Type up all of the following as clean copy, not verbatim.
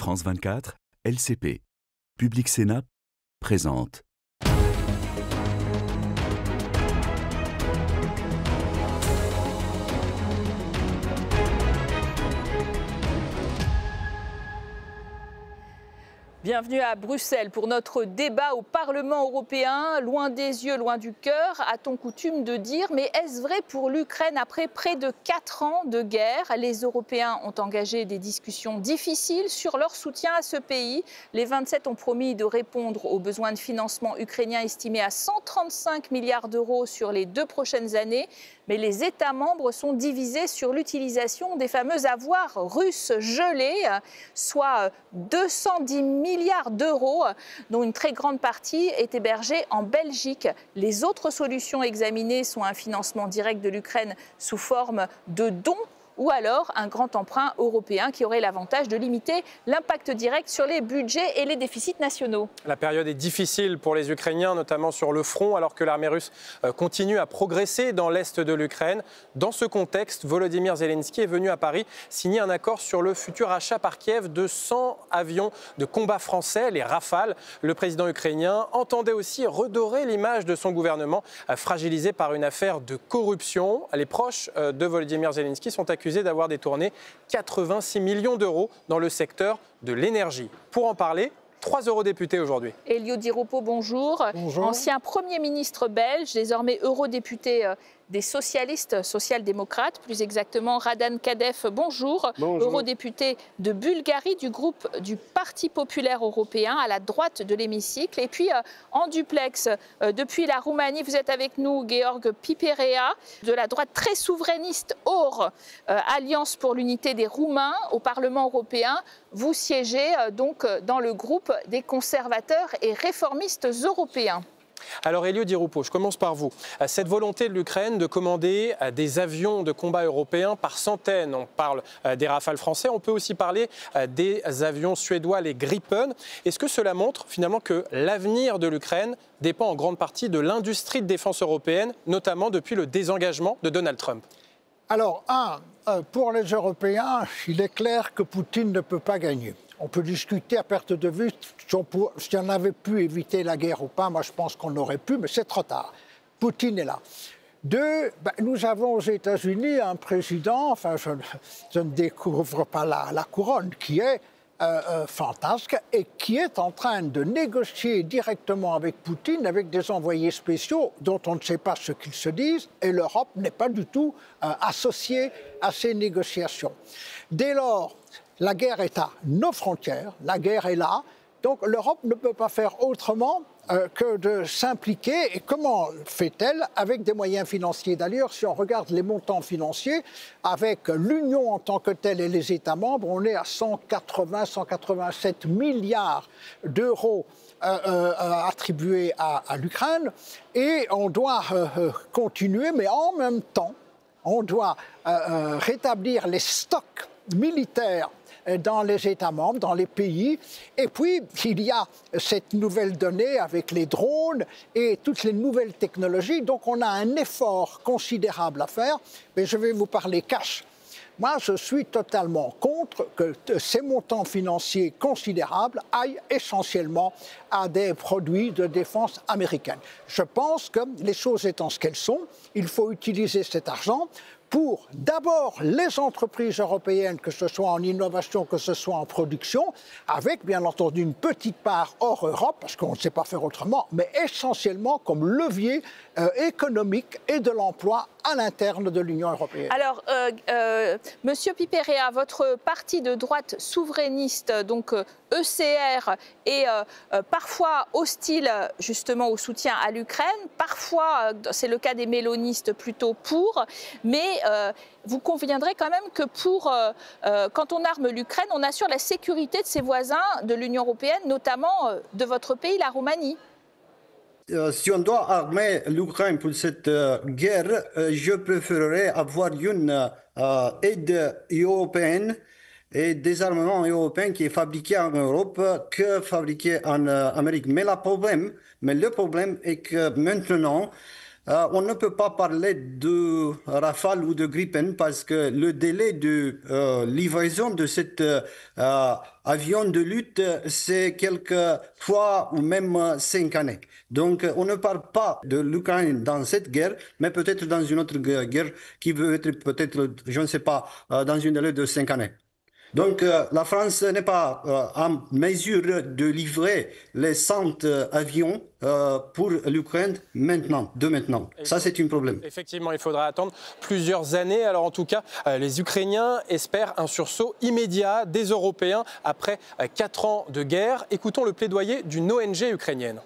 France 24, LCP. Public Sénat présente. Bienvenue à Bruxelles pour notre débat au Parlement européen. Loin des yeux, loin du cœur, a-t-on coutume de dire. Mais est-ce vrai pour l'Ukraine après près de 4 ans de guerre? Les Européens ont engagé des discussions difficiles sur leur soutien à ce pays. Les 27 ont promis de répondre aux besoins de financement ukrainiens estimés à 135 milliards d'euros sur les 2 prochaines années. Mais les États membres sont divisés sur l'utilisation des fameux avoirs russes gelés, soit 210 milliards d'euros, dont une très grande partie est hébergée en Belgique. Les autres solutions examinées sont un financement direct de l'Ukraine sous forme de dons, ou alors un grand emprunt européen qui aurait l'avantage de limiter l'impact direct sur les budgets et les déficits nationaux. La période est difficile pour les Ukrainiens, notamment sur le front, alors que l'armée russe continue à progresser dans l'est de l'Ukraine. Dans ce contexte, Volodymyr Zelensky est venu à Paris signer un accord sur le futur achat par Kiev de 100 avions de combat français, les Rafale. Le président ukrainien entendait aussi redorer l'image de son gouvernement, fragilisé par une affaire de corruption. Les proches de Volodymyr Zelensky sont accusés d'avoir détourné 86 millions d'euros dans le secteur de l'énergie. Pour en parler, 3 eurodéputés aujourd'hui. Elio Di Rupo, bonjour. Bonjour. Ancien Premier ministre belge, désormais eurodéputé des socialistes, social-démocrates, plus exactement Radan Kadef, bonjour. Bonjour. Eurodéputé de Bulgarie du groupe du Parti populaire européen, à la droite de l'hémicycle. Et puis en duplex, depuis la Roumanie, vous êtes avec nous, Georg Piperea, de la droite très souverainiste OR, Alliance pour l'unité des Roumains au Parlement européen. Vous siégez donc dans le groupe des conservateurs et réformistes européens. Alors Elio Di Rupo, je commence par vous. Cette volonté de l'Ukraine de commander des avions de combat européens par centaines, on parle des Rafale français, on peut aussi parler des avions suédois, les Gripen. Est-ce que cela montre finalement que l'avenir de l'Ukraine dépend en grande partie de l'industrie de défense européenne, notamment depuis le désengagement de Donald Trump? Alors, pour les Européens, il est clair que Poutine ne peut pas gagner. On peut discuter à perte de vue si on avait pu éviter la guerre ou pas. Moi, je pense qu'on aurait pu, mais c'est trop tard. Poutine est là. 2, nous avons aux États-Unis un président, enfin, je ne découvre pas la couronne, qui est fantasque et qui est en train de négocier directement avec Poutine, avec des envoyés spéciaux dont on ne sait pas ce qu'ils se disent, et l'Europe n'est pas du tout associée à ces négociations. Dès lors, la guerre est à nos frontières, la guerre est là, donc l'Europe ne peut pas faire autrement que de s'impliquer. Et comment fait-elle? Avec des moyens financiers. D'ailleurs, si on regarde les montants financiers, avec l'Union en tant que telle et les États membres, on est à 187 milliards d'euros attribués à l'Ukraine. Et on doit continuer, mais en même temps, on doit rétablir les stocks militaires dans les États membres, dans les pays. Et puis, il y a cette nouvelle donnée avec les drones et toutes les nouvelles technologies. Donc, on a un effort considérable à faire. Mais je vais vous parler cash. Moi, je suis totalement contre que ces montants financiers considérables aillent essentiellement à des produits de défense américains. Je pense que les choses étant ce qu'elles sont, il faut utiliser cet argent pour d'abord les entreprises européennes, que ce soit en innovation, que ce soit en production, avec bien entendu une petite part hors Europe, parce qu'on ne sait pas faire autrement, mais essentiellement comme levier économique et de l'emploi à l'interne de l'Union européenne. Alors, Monsieur Piperea, votre parti de droite souverainiste, donc ECR, est parfois hostile justement au soutien à l'Ukraine, parfois, c'est le cas des mélonistes, plutôt pour, mais vous conviendrez quand même que quand on arme l'Ukraine, on assure la sécurité de ses voisins de l'Union européenne, notamment de votre pays, la Roumanie. Si on doit armer l'Ukraine pour cette guerre, je préférerais avoir une aide européenne et des armements européens qui est fabriqué en Europe que fabriqué en Amérique. Mais le problème est que maintenant, on ne peut pas parler de Rafale ou de Gripen parce que le délai de livraison de cet avion de lutte, c'est quelques fois ou même 5 années. Donc, on ne parle pas de l'Ukraine dans cette guerre, mais peut-être dans une autre guerre qui veut être peut-être, je ne sais pas, dans une délai de 5 années. Donc, la France n'est pas en mesure de livrer les 100 avions pour l'Ukraine maintenant, de maintenant. Ça, c'est un problème. Effectivement, il faudra attendre plusieurs années. Alors, en tout cas, les Ukrainiens espèrent un sursaut immédiat des Européens après 4 ans de guerre. Écoutons le plaidoyer d'une ONG ukrainienne.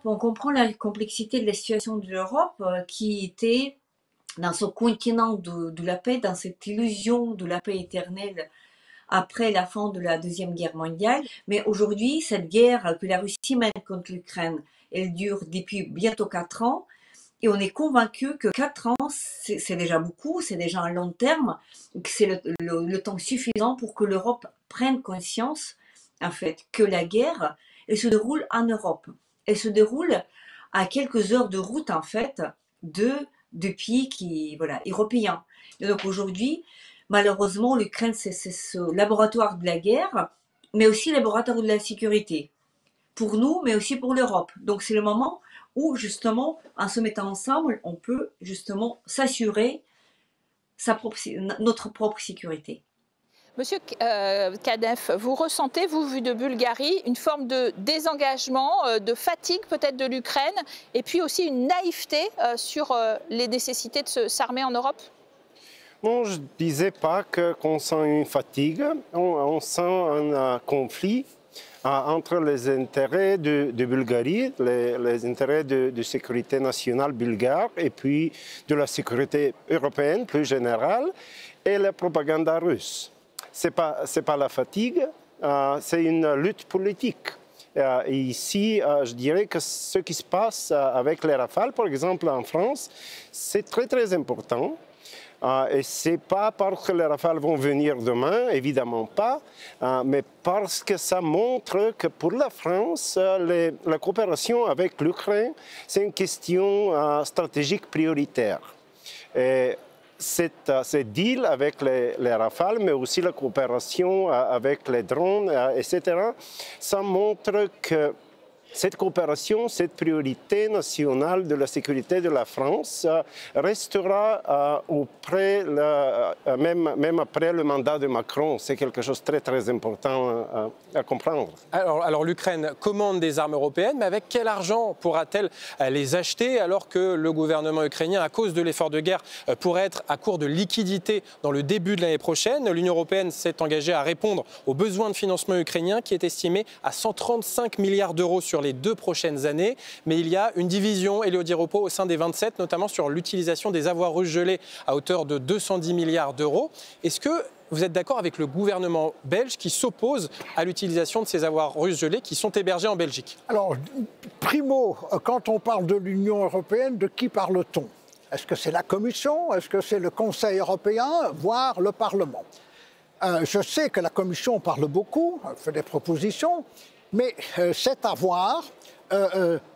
On comprend la complexité de la situation de l'Europe qui était dans ce continent de la paix, dans cette illusion de la paix éternelle après la fin de la Deuxième Guerre mondiale. Mais aujourd'hui, cette guerre que la Russie mène contre l'Ukraine, elle dure depuis bientôt 4 ans. Et on est convaincu que 4 ans, c'est déjà beaucoup, c'est déjà un long terme, que c'est le temps suffisant pour que l'Europe prenne conscience, en fait, que la guerre, elle se déroule en Europe. Elle se déroule à quelques heures de route, en fait, de pays européens. Et donc aujourd'hui, malheureusement, l'Ukraine, c'est ce laboratoire de la guerre, mais aussi le laboratoire de la sécurité. Pour nous, mais aussi pour l'Europe. Donc c'est le moment où, justement, en se mettant ensemble, on peut justement s'assurer notre propre sécurité. Monsieur Kadef, vous ressentez, vous, vu de Bulgarie, une forme de désengagement, de fatigue peut-être de l'Ukraine, et puis aussi une naïveté sur les nécessités de s'armer en Europe? Non, je ne disais pas qu'on sent une fatigue, on sent un conflit entre les intérêts de Bulgarie, les intérêts de sécurité nationale bulgare, et puis de la sécurité européenne plus générale, et la propagande russe. Ce n'est pas la fatigue, c'est une lutte politique. Et ici, je dirais que ce qui se passe avec les Rafales, par exemple en France, c'est très très important. Et ce n'est pas parce que les Rafales vont venir demain, évidemment pas, mais parce que ça montre que pour la France, la coopération avec l'Ukraine, c'est une question stratégique prioritaire. Et cette deal avec les Rafales, mais aussi la coopération avec les drones, etc., ça montre que cette coopération, cette priorité nationale de la sécurité de la France restera même après le mandat de Macron. C'est quelque chose de très, très important à comprendre. Alors l'Ukraine commande des armes européennes, mais avec quel argent pourra-t-elle les acheter alors que le gouvernement ukrainien, à cause de l'effort de guerre, pourrait être à court de liquidités dans le début de l'année prochaine? L'Union européenne s'est engagée à répondre aux besoins de financement ukrainien qui est estimé à 135 milliards d'euros sur les 2 prochaines années. Mais il y a une division, Elio Di Rupo, au sein des 27, notamment sur l'utilisation des avoirs russes gelés à hauteur de 210 milliards d'euros. Est-ce que vous êtes d'accord avec le gouvernement belge qui s'oppose à l'utilisation de ces avoirs russes gelés qui sont hébergés en Belgique? Alors, primo, quand on parle de l'Union européenne, de qui parle-t-on? Est-ce que c'est la Commission? Est-ce que c'est le Conseil européen, voire le Parlement? Je sais que la Commission parle beaucoup, fait des propositions, mais cet avoir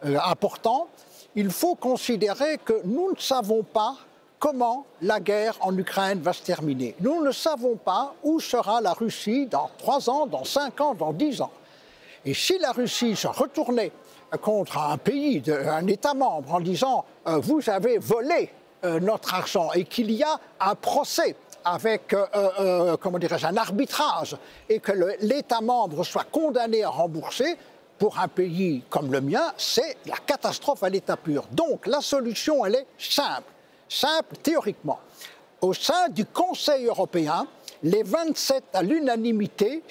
important, il faut considérer que nous ne savons pas comment la guerre en Ukraine va se terminer. Nous ne savons pas où sera la Russie dans 3 ans, dans 5 ans, dans 10 ans. Et si la Russie se retournait contre un pays, un État membre, en disant « vous avez volé notre argent » et qu'il y a un procès avec, comment dirais-je, un arbitrage, et que l'État membre soit condamné à rembourser, pour un pays comme le mien, c'est la catastrophe à l'état pur. Donc la solution, elle est simple théoriquement. Au sein du Conseil européen, les 27 à l'unanimité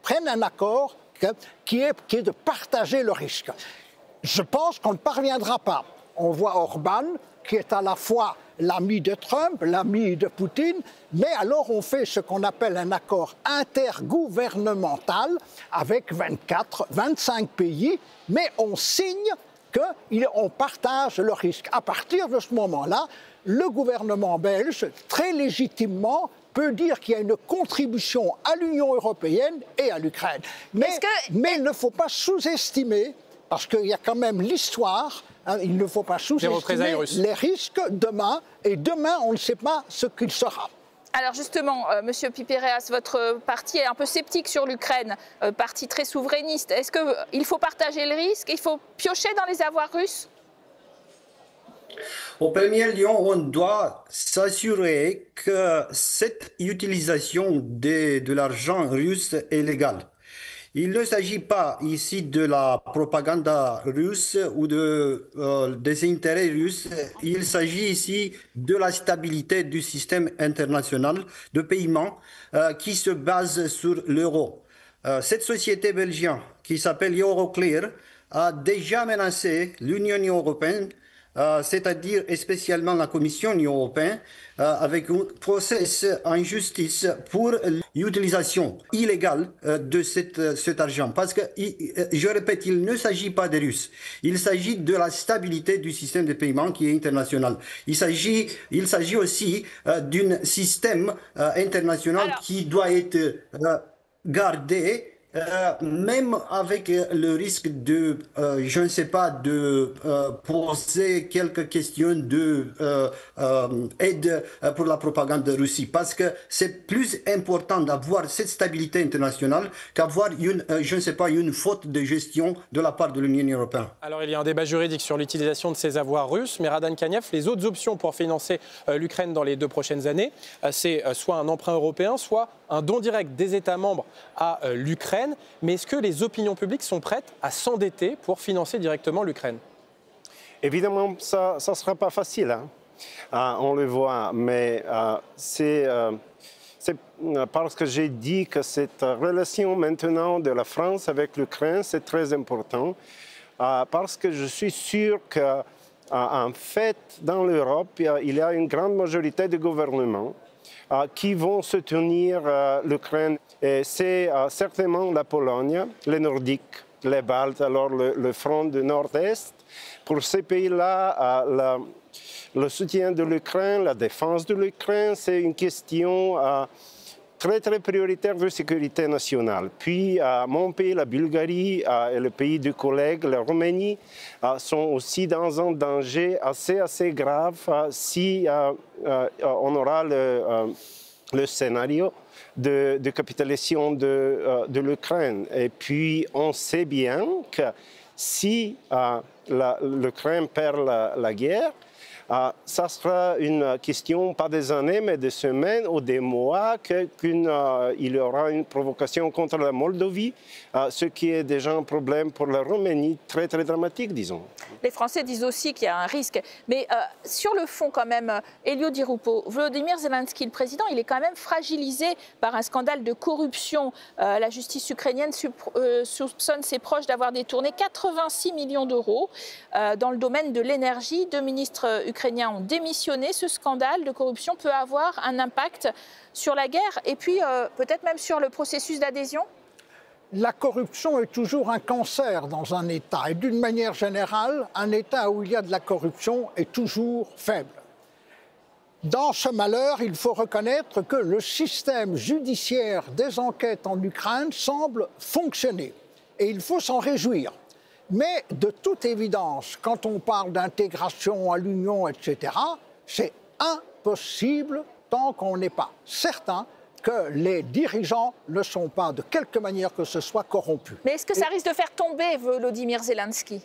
prennent un accord qui est de partager le risque. Je pense qu'on ne parviendra pas. On voit Orban, qui est à la fois l'ami de Trump, l'ami de Poutine, mais alors on fait ce qu'on appelle un accord intergouvernemental avec 25 pays, mais on signe qu'on partage le risque. À partir de ce moment-là, le gouvernement belge, très légitimement, peut dire qu'il y a une contribution à l'Union européenne et à l'Ukraine. Mais il ne faut pas sous-estimer parce qu'il y a quand même l'histoire, hein, il ne faut pas sous-estimer les risques demain, et demain, on ne sait pas ce qu'il sera. Alors justement, Monsieur Pipereas, votre parti est un peu sceptique sur l'Ukraine, parti très souverainiste. Est-ce qu'il faut partager le risque? Il faut piocher dans les avoirs russes? Au premier lieu, on doit s'assurer que cette utilisation de l'argent russe est légale. Il ne s'agit pas ici de la propagande russe ou des intérêts russes. Il s'agit ici de la stabilité du système international de paiement qui se base sur l'euro. Cette société belgienne qui s'appelle Euroclear a déjà menacé l'Union européenne, c'est-à-dire spécialement la Commission européenne, avec un procès en justice pour l'utilisation illégale de cet argent. Parce que, je répète, il ne s'agit pas des Russes. Il s'agit de la stabilité du système de paiement qui est international. Il s'agit aussi d'un système international qui doit être gardé. Même avec le risque de, je ne sais pas, de poser quelques questions d'aide pour la propagande de Russie. Parce que c'est plus important d'avoir cette stabilité internationale qu'avoir je ne sais pas, une faute de gestion de la part de l'Union européenne. Alors il y a un débat juridique sur l'utilisation de ces avoirs russes, mais Radan Kanev, les autres options pour financer l'Ukraine dans les 2 prochaines années, c'est soit un emprunt européen, soit un don direct des États membres à l'Ukraine. Mais est-ce que les opinions publiques sont prêtes à s'endetter pour financer directement l'Ukraine? Évidemment, ça ne sera pas facile, hein. On le voit, mais c'est parce que j'ai dit que cette relation maintenant de la France avec l'Ukraine, c'est très important, parce que je suis sûr qu'en fait, dans l'Europe, il y a une grande majorité de gouvernements qui vont soutenir l'Ukraine. Et c'est certainement la Pologne, les Nordiques, les Baltes, alors le front du Nord-Est. Pour ces pays-là, le soutien de l'Ukraine, la défense de l'Ukraine, c'est une question très, très prioritaire de sécurité nationale. Puis, mon pays, la Bulgarie, et le pays du collègue, la Roumanie, sont aussi dans un danger assez grave si on aura le scénario de capitulation de l'Ukraine. Et puis, on sait bien que si l'Ukraine perd la guerre, ça sera une question, pas des années, mais des semaines ou des mois, qu'il y aura une provocation contre la Moldavie, ce qui est déjà un problème pour la Roumanie, très, très dramatique, disons. Les Français disent aussi qu'il y a un risque. Mais sur le fond, quand même, Elio Di Rupo, Volodymyr Zelensky, le président, il est quand même fragilisé par un scandale de corruption. La justice ukrainienne soupçonne ses proches d'avoir détourné 86 millions d'euros dans le domaine de l'énergie. 2 ministres ukrainiens ont démissionné. Ce scandale de corruption peut avoir un impact sur la guerre et puis peut-être même sur le processus d'adhésion? La corruption est toujours un cancer dans un État. Et d'une manière générale, un État où il y a de la corruption est toujours faible. Dans ce malheur, il faut reconnaître que le système judiciaire des enquêtes en Ukraine semble fonctionner. Et il faut s'en réjouir. Mais de toute évidence, quand on parle d'intégration à l'Union, etc., c'est impossible tant qu'on n'est pas certain que les dirigeants ne sont pas, de quelque manière que ce soit, corrompus. Mais est-ce que ça risque de faire tomber Volodymyr Zelensky?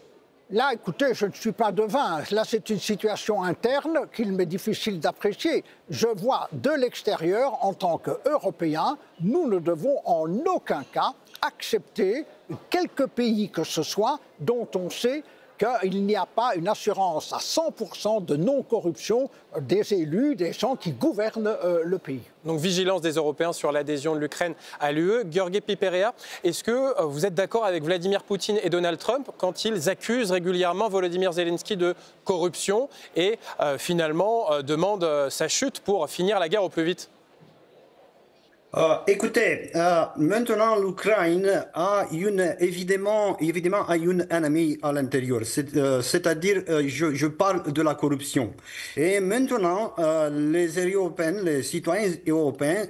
Là, écoutez, je ne suis pas devin. Là, c'est une situation interne qu'il m'est difficile d'apprécier. Je vois de l'extérieur, en tant qu'Européens, nous ne devons en aucun cas accepter quelque pays que ce soit dont on sait qu'il n'y a pas une assurance à 100% de non-corruption des élus, des gens qui gouvernent le pays. Donc vigilance des Européens sur l'adhésion de l'Ukraine à l'UE. Georgi Piperea, est-ce que vous êtes d'accord avec Vladimir Poutine et Donald Trump quand ils accusent régulièrement Volodymyr Zelensky de corruption et finalement demandent sa chute pour finir la guerre au plus vite? Écoutez, maintenant l'Ukraine a évidemment a une ennemie à l'intérieur, c'est-à-dire je parle de la corruption. Et maintenant, les Européens, les citoyens européens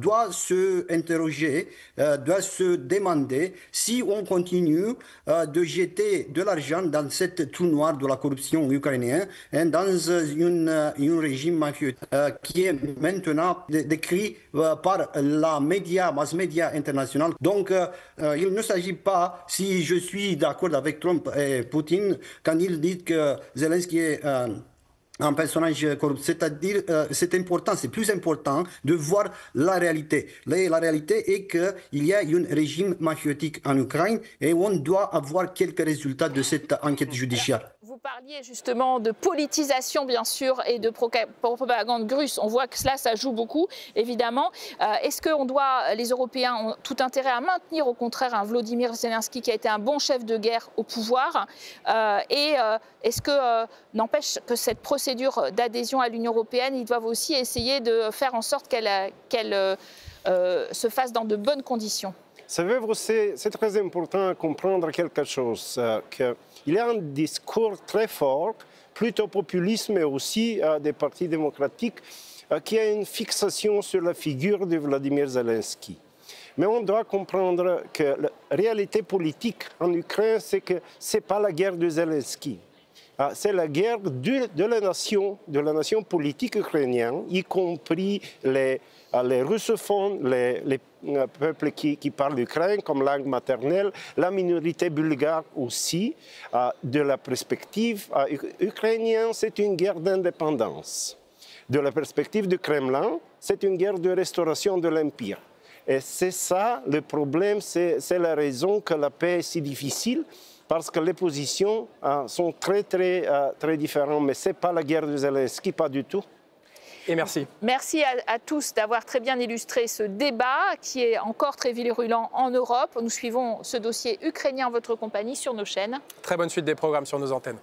doivent se interroger, doivent se demander si on continue de jeter de l'argent dans cette trou noir de la corruption ukrainienne, hein, dans un régime mafieux qui est maintenant décrit par la mass média internationale. Donc, il ne s'agit pas, si je suis d'accord avec Trump et Poutine, quand ils disent que Zelensky est un personnage corrupte. C'est-à-dire, c'est important, c'est plus important de voir la réalité. La réalité est qu'il y a un régime mafiotique en Ukraine et on doit avoir quelques résultats de cette enquête judiciaire. Vous parliez justement de politisation, bien sûr, et de propagande russe. On voit que cela, ça joue beaucoup, évidemment. Est-ce que les Européens ont tout intérêt à maintenir, au contraire, un Volodymyr Zelensky qui a été un bon chef de guerre au pouvoir est-ce que, n'empêche que cette procédure d'adhésion à l'Union européenne, ils doivent aussi essayer de faire en sorte qu'elle se fasse dans de bonnes conditions? C'est très important de comprendre quelque chose, qu'il y a un discours très fort, plutôt populiste, mais aussi des partis démocratiques, qui a une fixation sur la figure de Vladimir Zelensky. Mais on doit comprendre que la réalité politique en Ukraine, c'est que ce n'est pas la guerre de Zelensky. C'est la guerre de la nation politique ukrainienne, y compris les russophones, les peuples qui parlent l'Ukraine comme langue maternelle, la minorité bulgare aussi. De la perspective ukrainienne, c'est une guerre d'indépendance. De la perspective du Kremlin, c'est une guerre de restauration de l'Empire. Et c'est ça le problème, c'est la raison que la paix est si difficile, parce que les positions sont très différentes. Mais ce n'est pas la guerre de Zelensky, pas du tout. Et merci. Merci à tous d'avoir très bien illustré ce débat qui est encore très virulent en Europe. Nous suivons ce dossier ukrainien en votre compagnie sur nos chaînes. Très bonne suite des programmes sur nos antennes.